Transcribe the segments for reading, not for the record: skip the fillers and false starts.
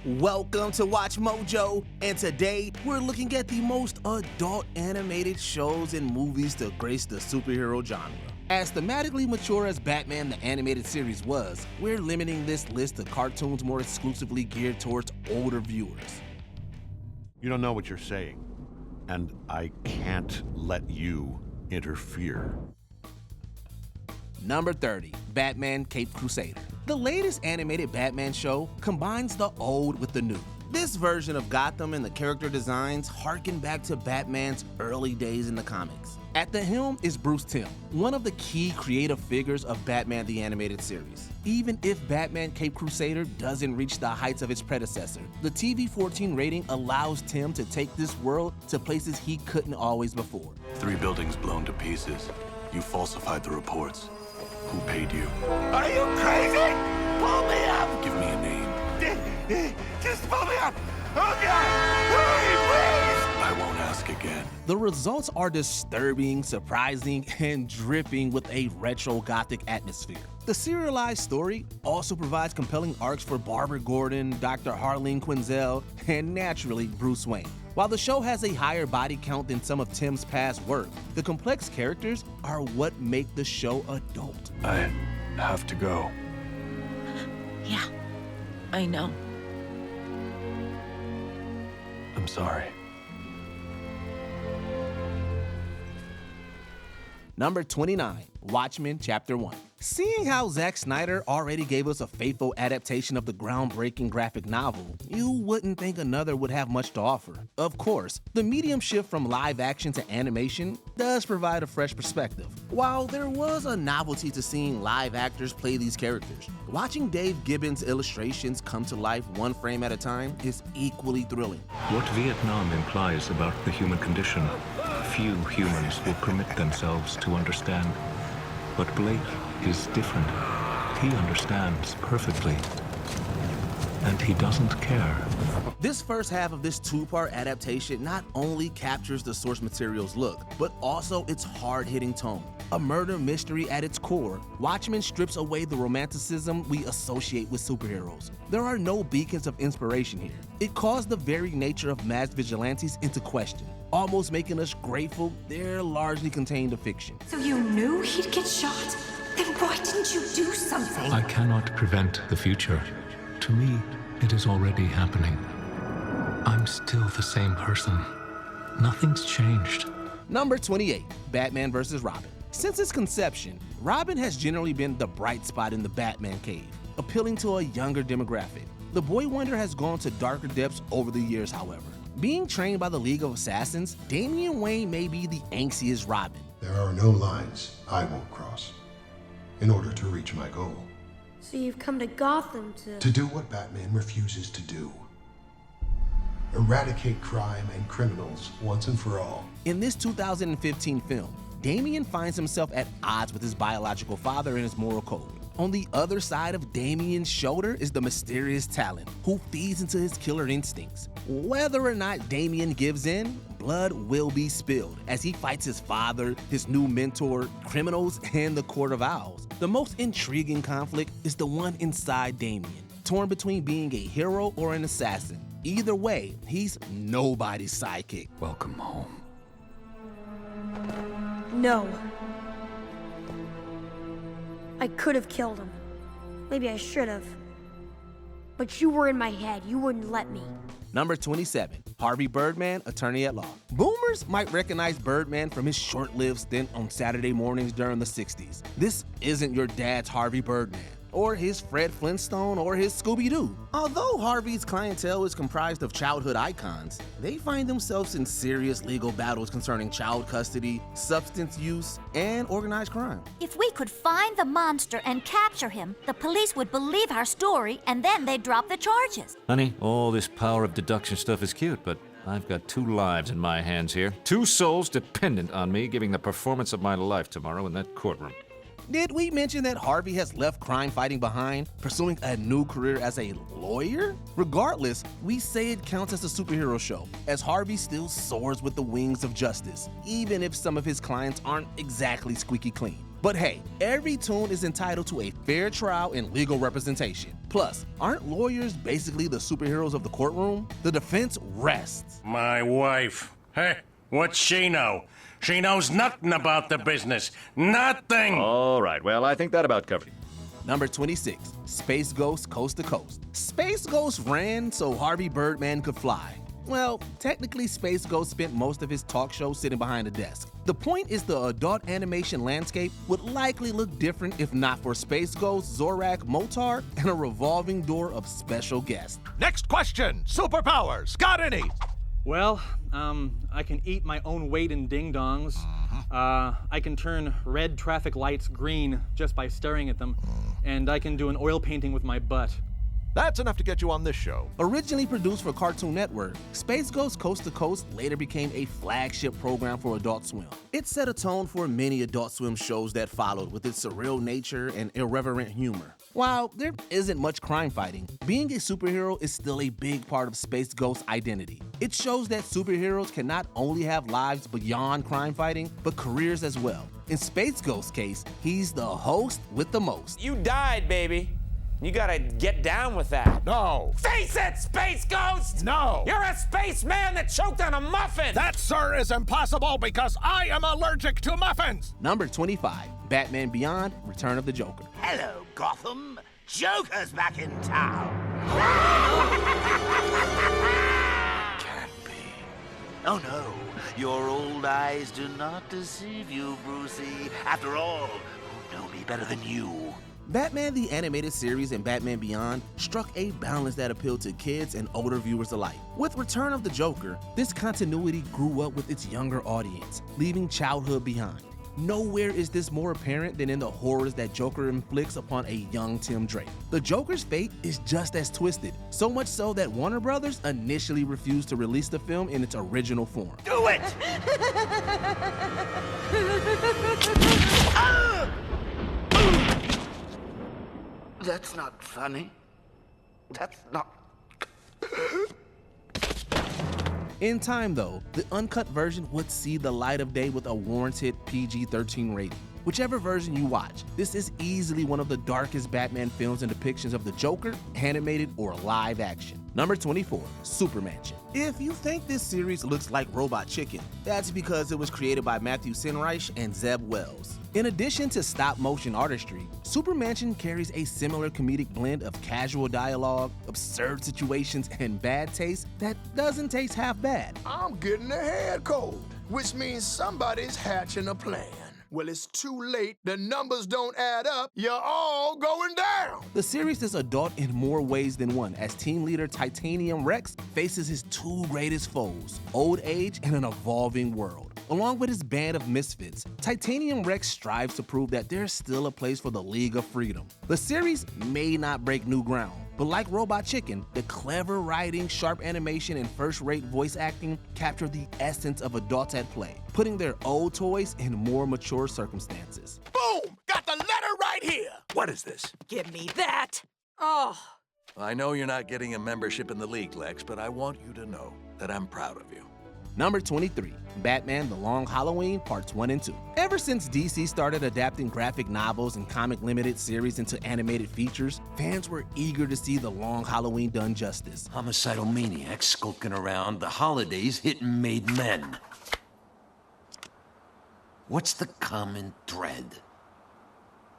Welcome to Watch Mojo, and today we're looking at the most adult animated shows and movies to grace the superhero genre. As thematically mature as Batman the Animated Series was, we're limiting this list to cartoons more exclusively geared towards older viewers. You don't know what you're saying, and I can't let you interfere. Number 30, Batman Caped Crusader. The latest animated Batman show combines the old with the new. This version of Gotham and the character designs harken back to Batman's early days in the comics. At the helm is Bruce Timm, one of the key creative figures of Batman the Animated Series. Even if Batman Caped Crusader doesn't reach the heights of its predecessor, the TV-14 rating allows Timm to take this world to places he couldn't always before. 3 buildings blown to pieces. You falsified the reports. Who paid you? Are you crazy? Pull me up! Give me a name. Just pull me up! Oh God! Hurry, please! I won't ask again. The results are disturbing, surprising, and dripping with a retro gothic atmosphere. The serialized story also provides compelling arcs for Barbara Gordon, Dr. Harley Quinn, and naturally Bruce Wayne. While the show has a higher body count than some of Timm's past work, the complex characters are what make the show adult. I have to go. Yeah, I know. I'm sorry. Number 29, Watchmen Chapter 1. Seeing how Zack Snyder already gave us a faithful adaptation of the groundbreaking graphic novel, you wouldn't think another would have much to offer. Of course, the medium shift from live action to animation does provide a fresh perspective. While there was a novelty to seeing live actors play these characters, watching Dave Gibbons' illustrations come to life one frame at a time is equally thrilling. What Vietnam implies about the human condition, few humans will permit themselves to understand. But Blake is different. He understands perfectly. And he doesn't care. This first half of this two-part adaptation not only captures the source material's look, but also its hard-hitting tone. A murder mystery at its core, Watchmen strips away the romanticism we associate with superheroes. There are no beacons of inspiration here. It calls the very nature of masked vigilantes into question, almost making us grateful they're largely contained to fiction. So you knew he'd get shot? Then why didn't you do something? I cannot prevent the future. To me, it is already happening. I'm still the same person. Nothing's changed. Number 28, Batman vs. Robin. Since its conception, Robin has generally been the bright spot in the Batman cave, appealing to a younger demographic. The Boy Wonder has gone to darker depths over the years, however. Being trained by the League of Assassins, Damian Wayne may be the angstiest Robin. There are no lines I won't cross in order to reach my goal. So you've come to Gotham To do what Batman refuses to do. Eradicate crime and criminals once and for all. In this 2015 film, Damian finds himself at odds with his biological father and his moral code. On the other side of Damian's shoulder is the mysterious Talon, who feeds into his killer instincts. Whether or not Damian gives in, blood will be spilled as he fights his father, his new mentor, criminals, and the Court of Owls. The most intriguing conflict is the one inside Damian, torn between being a hero or an assassin. Either way, he's nobody's sidekick. Welcome home. No. I could have killed him. Maybe I should have. But you were in my head. You wouldn't let me. Number 27, Harvey Birdman, Attorney at Law. Boomers might recognize Birdman from his short-lived stint on Saturday mornings during the 60s. This isn't your dad's Harvey Birdman, or his Fred Flintstone, or his Scooby-Doo. Although Harvey's clientele is comprised of childhood icons, they find themselves in serious legal battles concerning child custody, substance use, and organized crime. If we could find the monster and capture him, the police would believe our story and then they'd drop the charges. Honey, all this power of deduction stuff is cute, but I've got 2 lives in my hands here. 2 souls dependent on me giving the performance of my life tomorrow in that courtroom. Did we mention that Harvey has left crime fighting behind, pursuing a new career as a lawyer? Regardless, we say it counts as a superhero show, as Harvey still soars with the wings of justice, even if some of his clients aren't exactly squeaky clean. But hey, every toon is entitled to a fair trial and legal representation. Plus, aren't lawyers basically the superheroes of the courtroom? The defense rests. My wife. Hey, what's she know? She knows nothing about the business. Nothing! All right, well, I think that about covered it. Number 26, Space Ghost Coast to Coast. Space Ghost ran so Harvey Birdman could fly. Well, technically, Space Ghost spent most of his talk show sitting behind a desk. The point is the adult animation landscape would likely look different if not for Space Ghost, Zorak, Motar, and a revolving door of special guests. Next question. Superpowers. Got any? Well, I can eat my own weight in ding-dongs. I can turn red traffic lights green just by staring at them. And I can do an oil painting with my butt. That's enough to get you on this show. Originally produced for Cartoon Network, Space Ghost Coast to Coast later became a flagship program for Adult Swim. It set a tone for many Adult Swim shows that followed with its surreal nature and irreverent humor. While there isn't much crime fighting, being a superhero is still a big part of Space Ghost's identity. It shows that superheroes can not only have lives beyond crime fighting, but careers as well. In Space Ghost's case, he's the host with the most. You died, baby. You gotta get down with that. No. Face it, Space Ghost! No. You're a spaceman that choked on a muffin! That, sir, is impossible because I am allergic to muffins! Number 25, Batman Beyond, Return of the Joker. Hello, Gotham. Joker's back in town. Can't be. Oh no, your old eyes do not deceive you, Brucey. After all, who know me better than you? Batman the Animated Series and Batman Beyond struck a balance that appealed to kids and older viewers alike. With Return of the Joker, this continuity grew up with its younger audience, leaving childhood behind. Nowhere is this more apparent than in the horrors that Joker inflicts upon a young Tim Drake. The Joker's fate is just as twisted, so much so that Warner Brothers initially refused to release the film in its original form. Do it! That's not funny. That's not... In time though, the uncut version would see the light of day with a warranted PG-13 rating. Whichever version you watch, this is easily one of the darkest Batman films and depictions of the Joker, animated or live action. Number 24, SuperMansion. If you think this series looks like Robot Chicken, that's because it was created by Matthew Sinreich and Zeb Wells. In addition to stop-motion artistry, SuperMansion carries a similar comedic blend of casual dialogue, absurd situations, and bad taste that doesn't taste half bad. I'm getting a head cold, which means somebody's hatching a plan. Well, it's too late. The numbers don't add up. You're all going down. The series is adult in more ways than one, as team leader Titanium Rex faces his two greatest foes, old age and an evolving world. Along with his band of misfits, Titanium Rex strives to prove that there's still a place for the League of Freedom. The series may not break new ground, but like Robot Chicken, the clever writing, sharp animation, and first-rate voice acting capture the essence of adults at play, putting their old toys in more mature circumstances. Boom! Got the letter right here! What is this? Give me that. Oh. I know you're not getting a membership in the League, Lex, but I want you to know that I'm proud of you. Number 23, Batman The Long Halloween Parts 1 and 2. Ever since DC started adapting graphic novels and comic limited series into animated features, fans were eager to see The Long Halloween done justice. Homicidal maniacs skulking around, the holidays hitting made men. What's the common thread?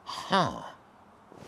Huh.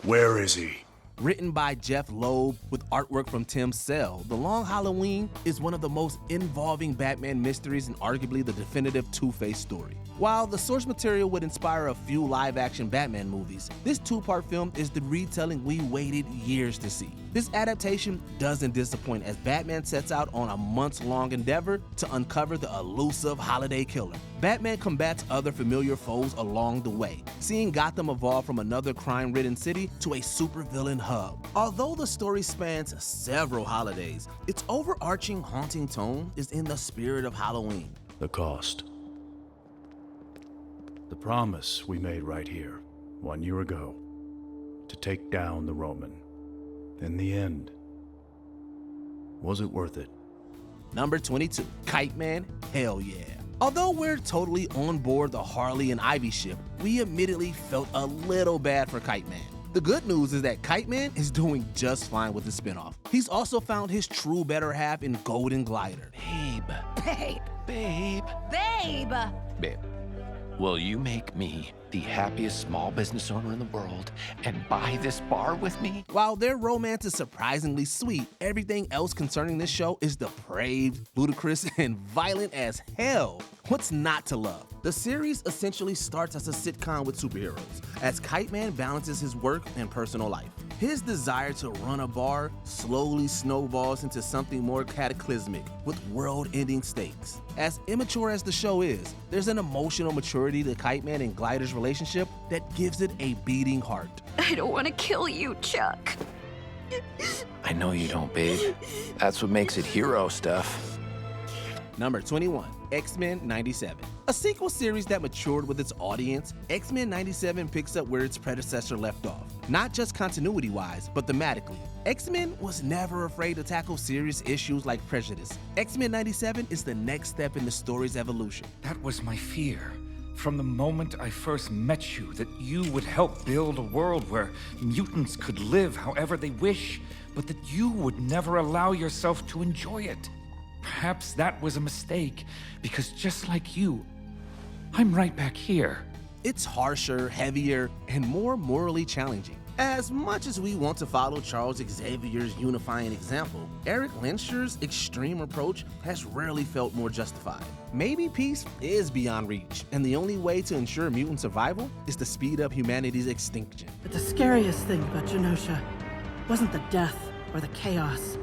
Where is he? Written by Jeff Loeb with artwork from Tim Sell, The Long Halloween is one of the most involving Batman mysteries and arguably the definitive Two-Face story. While the source material would inspire a few live-action Batman movies, this two-part film is the retelling we waited years to see. This adaptation doesn't disappoint as Batman sets out on a months-long endeavor to uncover the elusive holiday killer. Batman combats other familiar foes along the way, seeing Gotham evolve from another crime-ridden city to a supervillain hub. Although the story spans several holidays, its overarching haunting tone is in the spirit of Halloween. The cost. The promise we made right here, 1 year ago, to take down the Roman. In the end, was it worth it? Number 22, Kite Man, hell yeah. Although we're totally on board the Harley and Ivy ship, we admittedly felt a little bad for Kite Man. The good news is that Kite Man is doing just fine with the spinoff. He's also found his true better half in Golden Glider. Babe. Babe, will you make me the happiest small business owner in the world and buy this bar with me? While their romance is surprisingly sweet, everything else concerning this show is depraved, ludicrous, and violent as hell. What's not to love? The series essentially starts as a sitcom with superheroes, as Kite Man balances his work and personal life. His desire to run a bar slowly snowballs into something more cataclysmic, with world-ending stakes. As immature as the show is, there's an emotional maturity to Kite Man and Glider's relationship that gives it a beating heart. I don't want to kill you, Chuck. I know you don't, babe. That's what makes it hero stuff. Number 21, X-Men 97. A sequel series that matured with its audience, X-Men 97 picks up where its predecessor left off. Not just continuity-wise, but thematically. X-Men was never afraid to tackle serious issues like prejudice. X-Men 97 is the next step in the story's evolution. That was my fear. From the moment I first met you, that you would help build a world where mutants could live however they wish, but that you would never allow yourself to enjoy it. Perhaps that was a mistake, because just like you, I'm right back here. It's harsher, heavier, and more morally challenging. As much as we want to follow Charles Xavier's unifying example, Eric Lensher's extreme approach has rarely felt more justified. Maybe peace is beyond reach, and the only way to ensure mutant survival is to speed up humanity's extinction. But the scariest thing about Genosha wasn't the death or the chaos.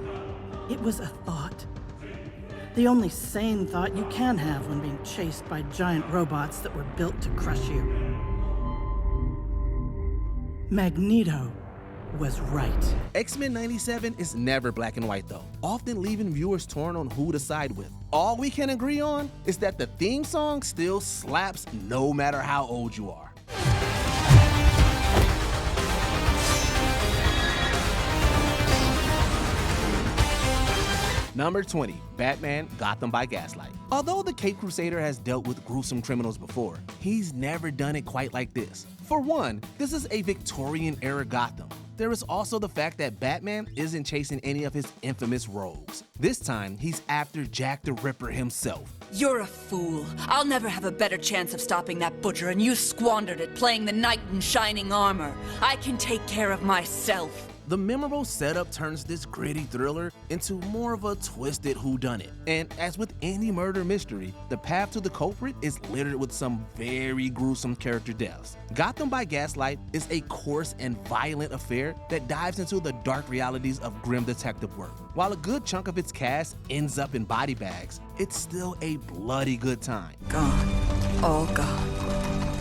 It was a thought. The only sane thought you can have when being chased by giant robots that were built to crush you. Magneto was right. X-Men 97 is never black and white though, often leaving viewers torn on who to side with. All we can agree on is that the theme song still slaps no matter how old you are. Number 20, Batman Gotham by Gaslight. Although the Caped Crusader has dealt with gruesome criminals before, he's never done it quite like this. For one, this is a Victorian-era Gotham. There is also the fact that Batman isn't chasing any of his infamous rogues. This time, he's after Jack the Ripper himself. You're a fool. I'll never have a better chance of stopping that butcher, and you squandered it playing the knight in shining armor. I can take care of myself. The memorable setup turns this gritty thriller into more of a twisted whodunit. And as with any murder mystery, the path to the culprit is littered with some very gruesome character deaths. Gotham by Gaslight is a coarse and violent affair that dives into the dark realities of grim detective work. While a good chunk of its cast ends up in body bags, it's still a bloody good time. Gone. All gone.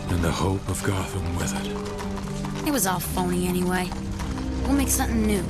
And the hope of Gotham with it. It was all phony anyway. We'll make something new.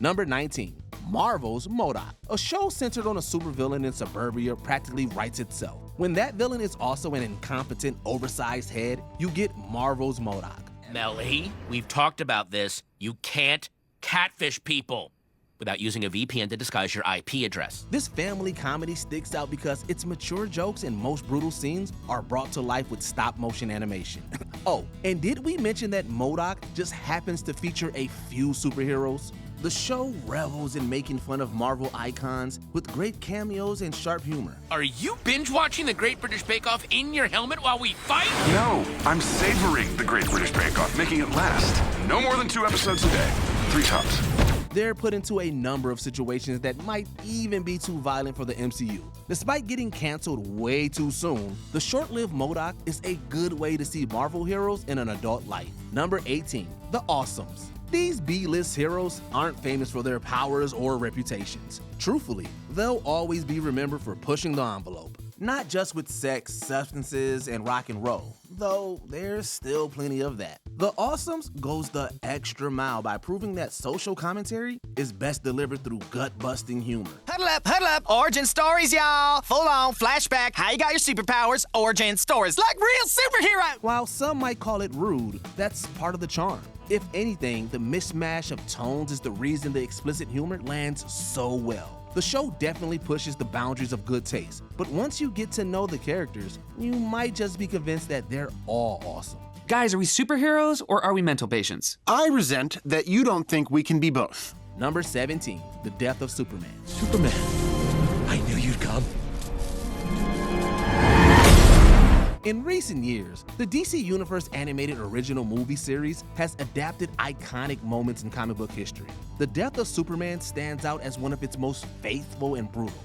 Number 19, Marvel's MODOK. A show centered on a supervillain in suburbia practically writes itself. When that villain is also an incompetent, oversized head, you get Marvel's MODOK. Melly, we've talked about this. You can't catfish people without using a VPN to disguise your IP address. This family comedy sticks out because its mature jokes and most brutal scenes are brought to life with stop-motion animation. Oh, and did we mention that MODOK just happens to feature a few superheroes? The show revels in making fun of Marvel icons with great cameos and sharp humor. Are you binge-watching the Great British Bake Off in your helmet while we fight? No, I'm savoring the Great British Bake Off, making it last. No more than 2 episodes a day. 3 tops. They're put into a number of situations that might even be too violent for the MCU. Despite getting canceled way too soon, the short-lived MODOK is a good way to see Marvel heroes in an adult light. Number 18, The Awesomes. These B-list heroes aren't famous for their powers or reputations. Truthfully, they'll always be remembered for pushing the envelope. Not just with sex, substances, and rock and roll, though there's still plenty of that. The Awesomes goes the extra mile by proving that social commentary is best delivered through gut-busting humor. Huddle up, origin stories, y'all. Full on, flashback, how you got your superpowers, origin stories, like real superhero. While some might call it rude, that's part of the charm. If anything, the mishmash of tones is the reason the explicit humor lands so well. The show definitely pushes the boundaries of good taste, but once you get to know the characters, you might just be convinced that they're all awesome. Guys, are we superheroes or are we mental patients? I resent that you don't think we can be both. Number 17, The Death of Superman. Superman, I knew you'd come. In recent years, the DC Universe animated original movie series has adapted iconic moments in comic book history. The Death of Superman stands out as one of its most faithful and brutal.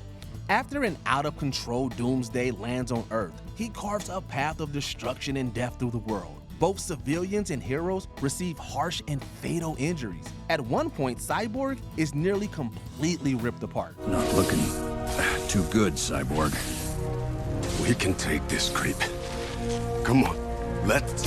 After an out-of-control doomsday lands on Earth, he carves a path of destruction and death through the world. Both civilians and heroes receive harsh and fatal injuries. At one point, Cyborg is nearly completely ripped apart. Not looking too good, Cyborg. We can take this creep. Come on, let's...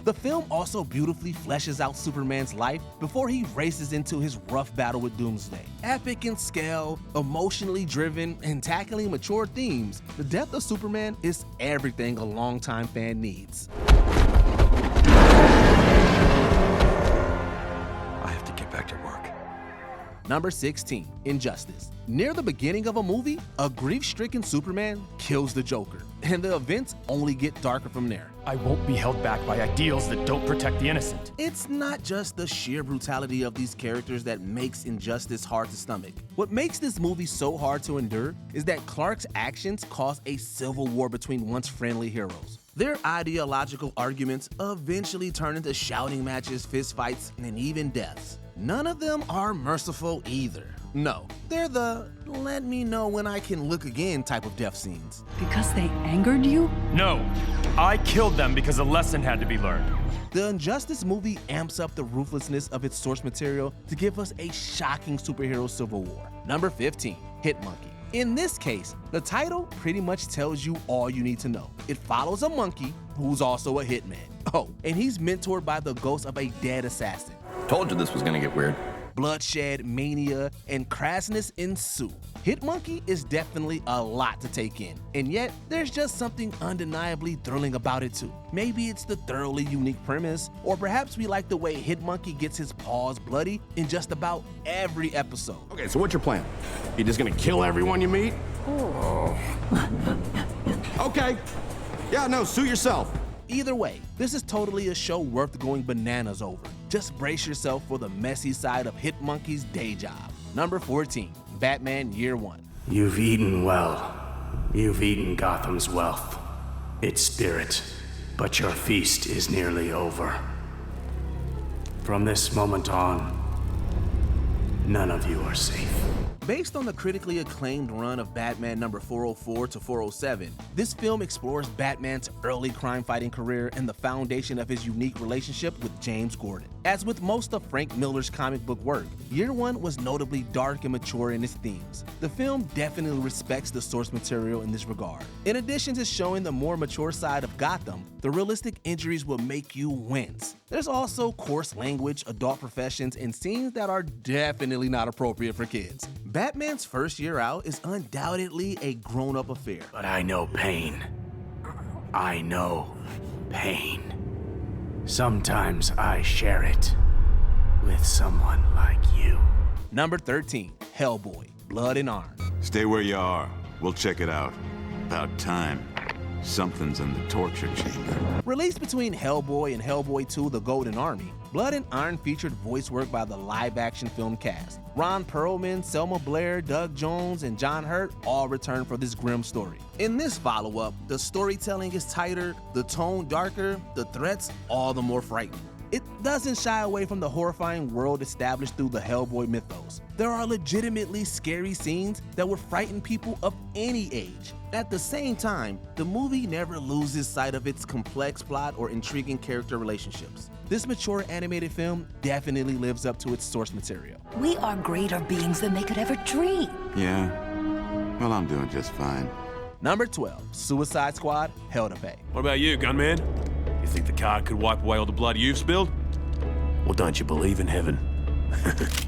The film also beautifully fleshes out Superman's life before he races into his rough battle with Doomsday. Epic in scale, emotionally driven, and tackling mature themes, The Death of Superman is everything a longtime fan needs. I have to get back to work. Number 16, Injustice. Near the beginning of a movie, a grief-stricken Superman kills the Joker, and the events only get darker from there. I won't be held back by ideals that don't protect the innocent. It's not just the sheer brutality of these characters that makes Injustice hard to stomach. What makes this movie so hard to endure is that Clark's actions cause a civil war between once friendly heroes. Their ideological arguments eventually turn into shouting matches, fistfights, and even deaths. None of them are merciful either. No, they're the let me know when I can look again type of death scenes. Because they angered you? No, I killed them because a lesson had to be learned. The Injustice movie amps up the ruthlessness of its source material to give us a shocking superhero civil war. Number 15, Hit Monkey. In this case, the title pretty much tells you all you need to know. It follows a monkey who's also a hitman. Oh, and he's mentored by the ghost of a dead assassin. Told you this was gonna get weird. Bloodshed, mania, and crassness ensue. Hit Monkey is definitely a lot to take in, and yet there's just something undeniably thrilling about it too. Maybe it's the thoroughly unique premise, or perhaps we like the way Hit Monkey gets his paws bloody in just about every episode. Okay, so what's your plan? You just gonna kill everyone you meet? Oh. Okay. Yeah, no, suit yourself. Either way, this is totally a show worth going bananas over. Just brace yourself for the messy side of Hit Monkey's day job. Number 14, Batman Year One. You've eaten well. You've eaten Gotham's wealth, its spirit, but your feast is nearly over. From this moment on, none of you are safe. Based on the critically acclaimed run of Batman number 404 to 407, this film explores Batman's early crime-fighting career and the foundation of his unique relationship with James Gordon. As with most of Frank Miller's comic book work, Year One was notably dark and mature in its themes. The film definitely respects the source material in this regard. In addition to showing the more mature side of Gotham, the realistic injuries will make you wince. There's also coarse language, adult professions, and scenes that are definitely not appropriate for kids. Batman's first year out is undoubtedly a grown-up affair. But I know pain. I know pain. Sometimes I share it with someone like you. Number 13, Hellboy, Blood and Iron. Stay where you are. We'll check it out. About time. Something's in the torture chamber. Released between Hellboy and Hellboy 2: The Golden Army, Blood and Iron featured voice work by the live-action film cast. Ron Perlman, Selma Blair, Doug Jones, and John Hurt all returned for this grim story. In this follow-up, the storytelling is tighter, the tone darker, the threats all the more frightening. It doesn't shy away from the horrifying world established through the Hellboy mythos. There are legitimately scary scenes that would frighten people of any age. At the same time, the movie never loses sight of its complex plot or intriguing character relationships. This mature animated film definitely lives up to its source material. We are greater beings than they could ever dream. Yeah? Well, I'm doing just fine. Number 12, Suicide Squad, Hell to Pay. What about you, gunman? You think the card could wipe away all the blood you've spilled? Well, don't you believe in heaven?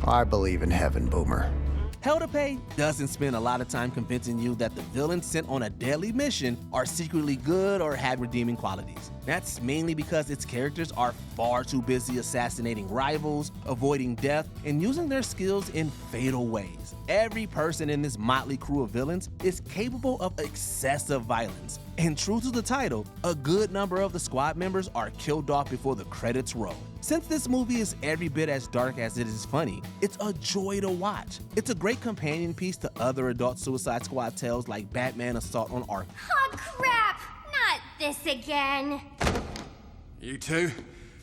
I believe in heaven, Boomer. Hell to Pay doesn't spend a lot of time convincing you that the villains sent on a deadly mission are secretly good or have redeeming qualities. That's mainly because its characters are far too busy assassinating rivals, avoiding death, and using their skills in fatal ways. Every person in this motley crew of villains is capable of excessive violence. And true to the title, a good number of the squad members are killed off before the credits roll. Since this movie is every bit as dark as it is funny, it's a joy to watch. It's a great companion piece to other adult Suicide Squad tales like Batman Assault on Arkham. Oh crap! Not this again! You two?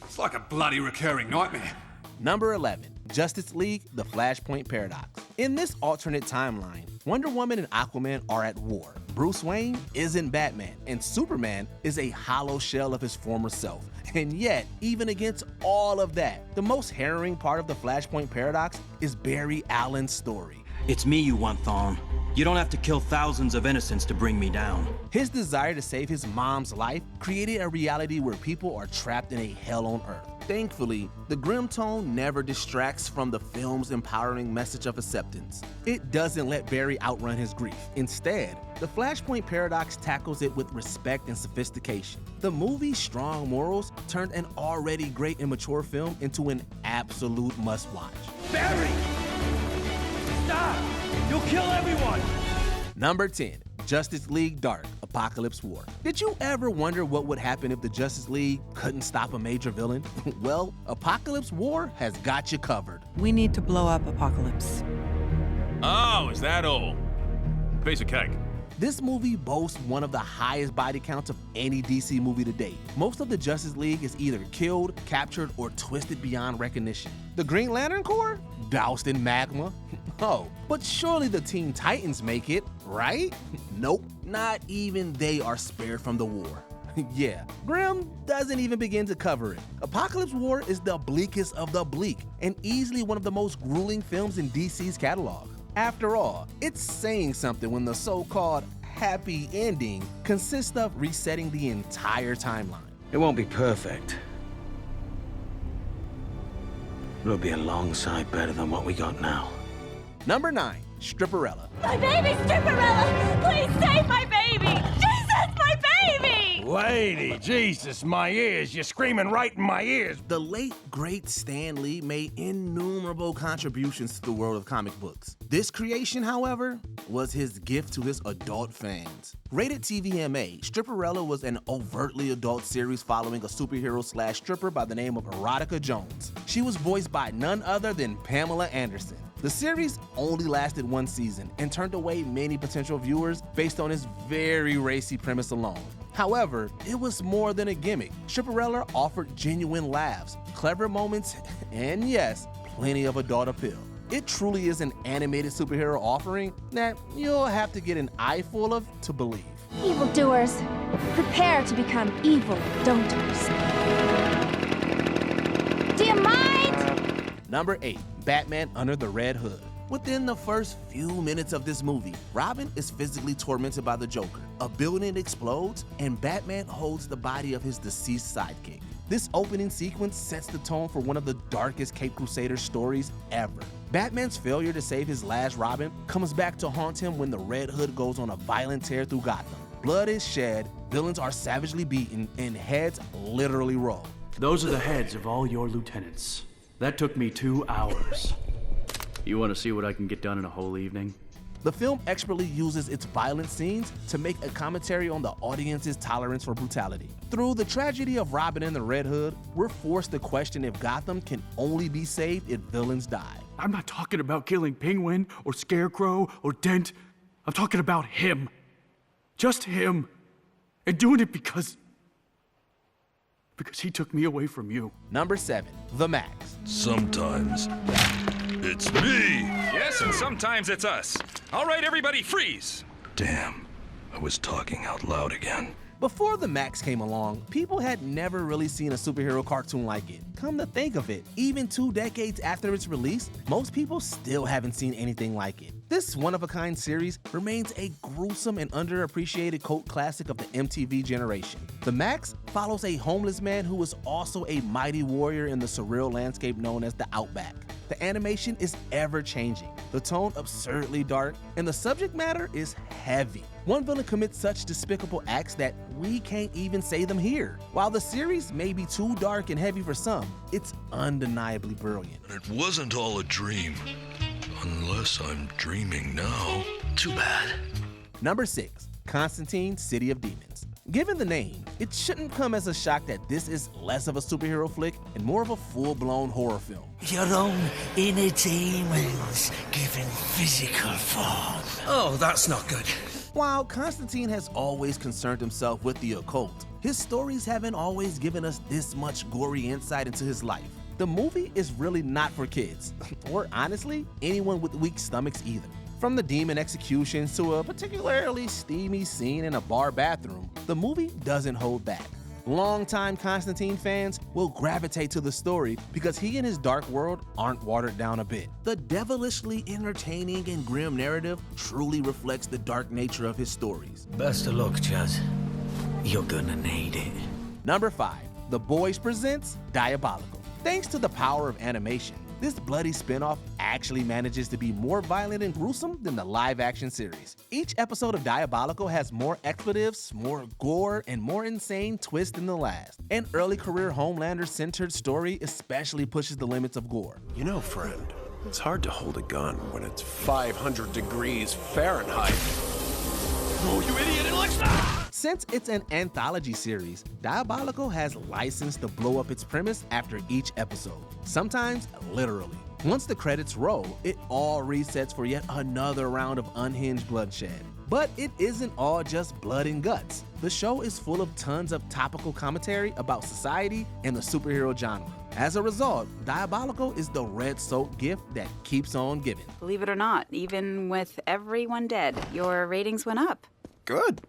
It's like a bloody recurring nightmare. Number 11, Justice League: The Flashpoint Paradox. In this alternate timeline, Wonder Woman and Aquaman are at war. Bruce Wayne isn't Batman, and Superman is a hollow shell of his former self. And yet, even against all of that, the most harrowing part of the Flashpoint Paradox is Barry Allen's story. It's me you want, Thawne. You don't have to kill thousands of innocents to bring me down. His desire to save his mom's life created a reality where people are trapped in a hell on earth. Thankfully, the grim tone never distracts from the film's empowering message of acceptance. It doesn't let Barry outrun his grief. Instead, the Flashpoint Paradox tackles it with respect and sophistication. The movie's strong morals turned an already great and mature film into an absolute must-watch. Barry! Stop! You'll kill everyone! Number 10, Justice League Dark: Apocalypse War. Did you ever wonder what would happen if the Justice League couldn't stop a major villain? Well, Apocalypse War has got you covered. We need to blow up Apocalypse. Oh, is that all? Piece of cake. This movie boasts one of the highest body counts of any DC movie to date. Most of the Justice League is either killed, captured, or twisted beyond recognition. The Green Lantern Corps? Doused in magma? Oh, but surely the Teen Titans make it, right? Nope, not even they are spared from the war. Yeah, Grimm doesn't even begin to cover it. Apocalypse War is the bleakest of the bleak, and easily one of the most grueling films in DC's catalog. After all, it's saying something when the so-called happy ending consists of resetting the entire timeline. It won't be perfect. It'll be a long sight better than what we got now. Number 9, Stripperella. My baby, Stripperella! Please save my baby! Jesus, my baby! Lady, Jesus, my ears. You're screaming right in my ears. The late, great Stan Lee made innumerable contributions to the world of comic books. This creation, however, was his gift to his adult fans. Rated TVMA, Stripperella was an overtly adult series following a superhero/stripper by the name of Erotica Jones. She was voiced by none other than Pamela Anderson. The series only lasted one season and turned away many potential viewers based on its very racy premise alone. However, it was more than a gimmick. Stripperella offered genuine laughs, clever moments, and yes, plenty of adult appeal. It truly is an animated superhero offering that you'll have to get an eyeful of to believe. Evildoers, prepare to become evil don't-ers. Do you mind? Number 8, Batman Under the Red Hood. Within the first few minutes of this movie, Robin is physically tormented by the Joker. A building explodes, and Batman holds the body of his deceased sidekick. This opening sequence sets the tone for one of the darkest Caped Crusader stories ever. Batman's failure to save his last Robin comes back to haunt him when the Red Hood goes on a violent tear through Gotham. Blood is shed, villains are savagely beaten, and heads literally roll. Those are the heads of all your lieutenants. That took me 2 hours. You want to see what I can get done in a whole evening? The film expertly uses its violent scenes to make a commentary on the audience's tolerance for brutality. Through the tragedy of Robin and the Red Hood, we're forced to question if Gotham can only be saved if villains die. I'm not talking about killing Penguin or Scarecrow or Dent. I'm talking about him. Just him. And doing it because he took me away from you. Number 7, The Max. Sometimes it's me. Yes, and sometimes it's us. All right, everybody, freeze. Damn, I was talking out loud again. Before The Max came along, people had never really seen a superhero cartoon like it. Come to think of it, even 2 decades after its release, most people still haven't seen anything like it. This one-of-a-kind series remains a gruesome and underappreciated cult classic of the MTV generation. The Max follows a homeless man who is also a mighty warrior in the surreal landscape known as the Outback. The animation is ever-changing, the tone absurdly dark, and the subject matter is heavy. One villain commits such despicable acts that we can't even say them here. While the series may be too dark and heavy for some, it's undeniably brilliant. It wasn't all a dream. Unless I'm dreaming now. Too bad. Number 6, Constantine, City of Demons. Given the name, it shouldn't come as a shock that this is less of a superhero flick and more of a full-blown horror film. Your own inner demons given physical form. Oh, that's not good. While Constantine has always concerned himself with the occult, his stories haven't always given us this much gory insight into his life. The movie is really not for kids, or honestly, anyone with weak stomachs either. From the demon executions to a particularly steamy scene in a bar bathroom, the movie doesn't hold back. Longtime Constantine fans will gravitate to the story because he and his dark world aren't watered down a bit. The devilishly entertaining and grim narrative truly reflects the dark nature of his stories. Best of luck, Chaz. You're gonna need it. Number 5, The Boys presents Diabolical. Thanks to the power of animation, this bloody spin-off actually manages to be more violent and gruesome than the live-action series. Each episode of Diabolical has more expletives, more gore, and more insane twists than the last. An early career Homelander-centered story especially pushes the limits of gore. You know, friend, it's hard to hold a gun when it's 500 degrees Fahrenheit. Oh, you idiot, Alexa! Since it's an anthology series, Diabolical has license to blow up its premise after each episode, sometimes literally. Once the credits roll, it all resets for yet another round of unhinged bloodshed. But it isn't all just blood and guts. The show is full of tons of topical commentary about society and the superhero genre. As a result, Diabolical is the red soap gift that keeps on giving. Believe it or not, even with everyone dead, your ratings went up. Good.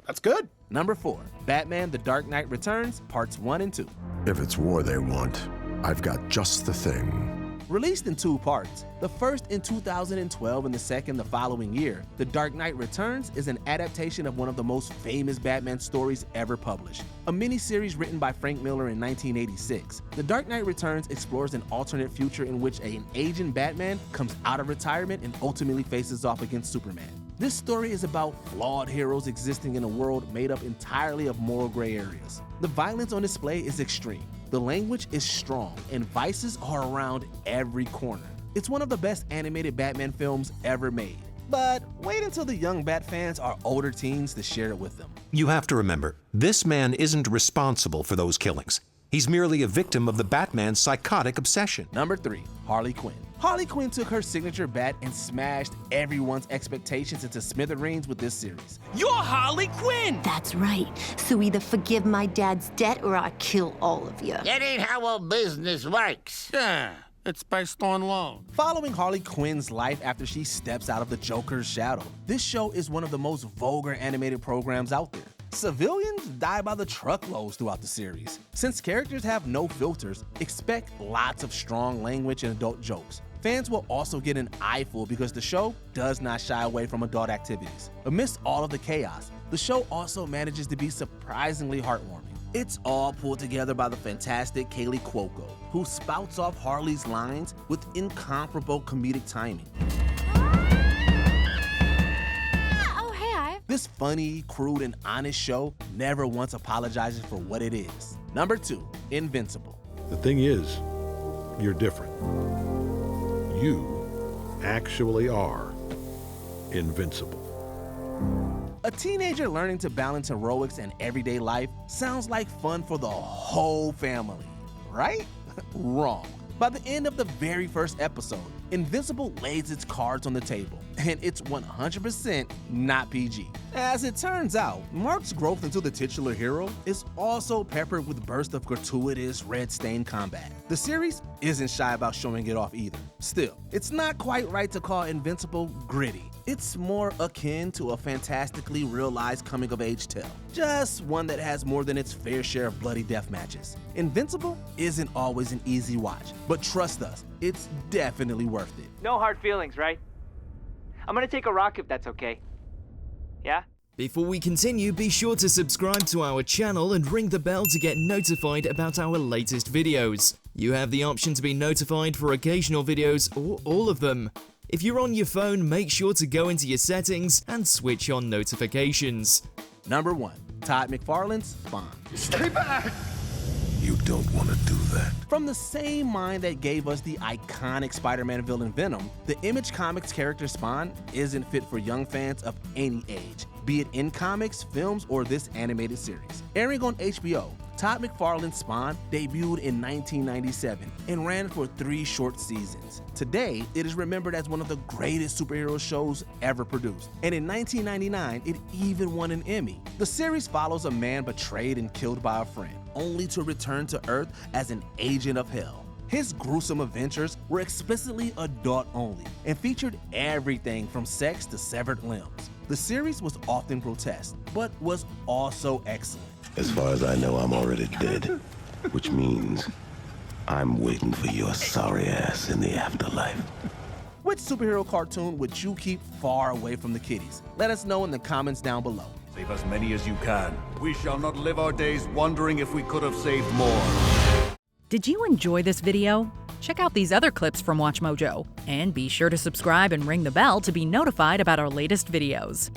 That's good. Number 4, Batman: The Dark Knight Returns, Parts 1 and 2. If it's war they want, I've got just the thing. Released in 2 parts, the first in 2012 and the second the following year, The Dark Knight Returns is an adaptation of one of the most famous Batman stories ever published. A miniseries written by Frank Miller in 1986, The Dark Knight Returns explores an alternate future in which an aging Batman comes out of retirement and ultimately faces off against Superman. This story is about flawed heroes existing in a world made up entirely of moral gray areas. The violence on display is extreme, the language is strong, and vices are around every corner. It's one of the best animated Batman films ever made. But wait until the young Bat fans are older teens to share it with them. You have to remember, this man isn't responsible for those killings. He's merely a victim of the Batman's psychotic obsession. Number 3, Harley Quinn. Harley Quinn took her signature bat and smashed everyone's expectations into smithereens with this series. You're Harley Quinn! That's right. So either forgive my dad's debt or I kill all of you. That ain't how a business works. Yeah, it's based on love. Following Harley Quinn's life after she steps out of the Joker's shadow, this show is one of the most vulgar animated programs out there. Civilians die by the truckloads throughout the series. Since characters have no filters, expect lots of strong language and adult jokes. Fans will also get an eyeful because the show does not shy away from adult activities. Amidst all of the chaos, the show also manages to be surprisingly heartwarming. It's all pulled together by the fantastic Kaylee Cuoco, who spouts off Harley's lines with incomparable comedic timing. This funny, crude, and honest show never once apologizes for what it is. Number 2, Invincible. The thing is, you're different. You actually are invincible. A teenager learning to balance heroics and everyday life sounds like fun for the whole family, right? Wrong. By the end of the very first episode, Invincible lays its cards on the table, and it's 100% not PG. As it turns out, Mark's growth into the titular hero is also peppered with bursts of gratuitous red-stained combat. The series isn't shy about showing it off either. Still, it's not quite right to call Invincible gritty. It's more akin to a fantastically realized coming-of-age tale, just one that has more than its fair share of bloody death matches. Invincible isn't always an easy watch, but trust us, it's definitely worth it. No hard feelings, right? I'm gonna take a rock if that's okay. Yeah? Before we continue, be sure to subscribe to our channel and ring the bell to get notified about our latest videos. You have the option to be notified for occasional videos or all of them. If you're on your phone, make sure to go into your settings and switch on notifications. Number 1. Todd McFarlane's Spawn. Stay back! You don't want to do that. From the same mind that gave us the iconic Spider-Man villain Venom, the Image Comics character Spawn isn't fit for young fans of any age, be it in comics, films, or this animated series. Airing on HBO, Todd McFarlane's Spawn debuted in 1997 and ran for 3 short seasons. Today, it is remembered as one of the greatest superhero shows ever produced, and in 1999, it even won an Emmy. The series follows a man betrayed and killed by a friend, only to return to Earth as an agent of hell. His gruesome adventures were explicitly adult-only and featured everything from sex to severed limbs. The series was often grotesque, but was also excellent. As far as I know, I'm already dead, which means I'm waiting for your sorry ass in the afterlife. Which superhero cartoon would you keep far away from the kiddies? Let us know in the comments down below. Save as many as you can. We shall not live our days wondering if we could have saved more. Did you enjoy this video? Check out these other clips from WatchMojo, and be sure to subscribe and ring the bell to be notified about our latest videos.